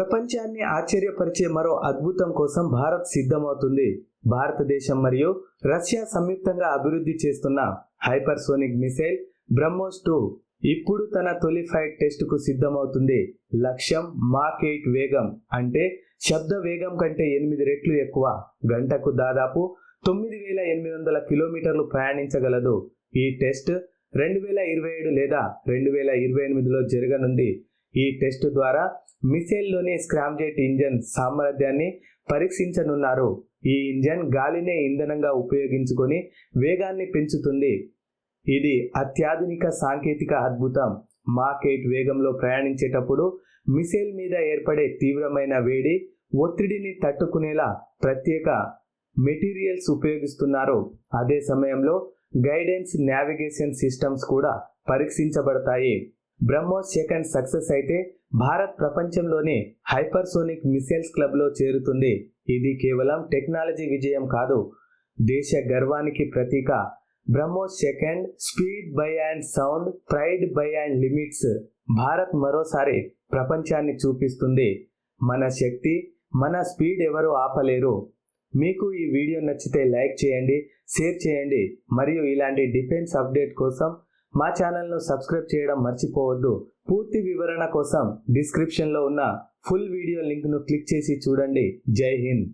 ప్రపంచాన్ని ఆశ్చర్యపరిచే మరో అద్భుతం కోసం భారత్ సిద్ధమవుతుంది. భారతదేశం మరియు రష్యా సంయుక్తంగా అభివృద్ధి చేస్తున్న హైపర్సోనిక్ మిసైల్ బ్రహ్మోస్ 2 ఇప్పుడు తన తొలి ఫ్లైట్ టెస్టుకు సిద్ధమవుతుంది. లక్ష్యం మాక్ 8 వేగం, అంటే శబ్ద వేగం కంటే 8 రెట్లు ఎక్కువ. గంటకు దాదాపు 9800 కిలోమీటర్లు ప్రయాణించగలదు. ఈ టెస్ట్ 2027 లేదా 2028లో జరగనుంది. ఈ టెస్ట్ ద్వారా మిసైల్లోని స్క్రామ్జెట్ ఇంజన్ సామర్థ్యాన్ని పరీక్షించనున్నారు. ఈ ఇంజన్ గాలినే ఇంధనంగా ఉపయోగించుకొని వేగాన్ని పెంచుతుంది. ఇది అత్యాధునిక సాంకేతిక అద్భుతం. మాక్ 8 వేగంలో ప్రయాణించేటప్పుడు మిసైల్ మీద ఏర్పడే తీవ్రమైన వేడి, ఒత్తిడిని తట్టుకునేలా ప్రత్యేక మెటీరియల్స్ ఉపయోగిస్తున్నారు. అదే సమయంలో గైడెన్స్, నావిగేషన్ సిస్టమ్స్ కూడా పరీక్షించబడతాయి. బ్రహ్మోస్ సెకండ్ సక్సెస్ అయితే భారత్ ప్రపంచంలోని హైపర్సోనిక్ మిసైల్స్ క్లబ్లో చేరుతుంది. ఇది కేవలం టెక్నాలజీ విజయం కాదు, దేశ గర్వానికి ప్రతీక. BrahMos second speed by and sound, pride by and limits. Bharat మరోసారి ప్రపంచాన్ని చూపిస్తుంది, మన శక్తి, మన స్పీడ్ ఎవరు ఆపలేరు. మీకు ఈ వీడియో నచ్చితే లైక్ చేయండి, షేర్ చేయండి మరియు ఇలాంటి డిఫెన్స్ అప్డేట్ కోసం మా ఛానల్ను సబ్స్క్రైబ్ చేయడం మర్చిపోవద్దు. పూర్తి వివరణ కోసం డిస్క్రిప్షన్లో ఉన్న ఫుల్ వీడియో లింక్ను క్లిక్ చేసి చూడండి. జై హింద్.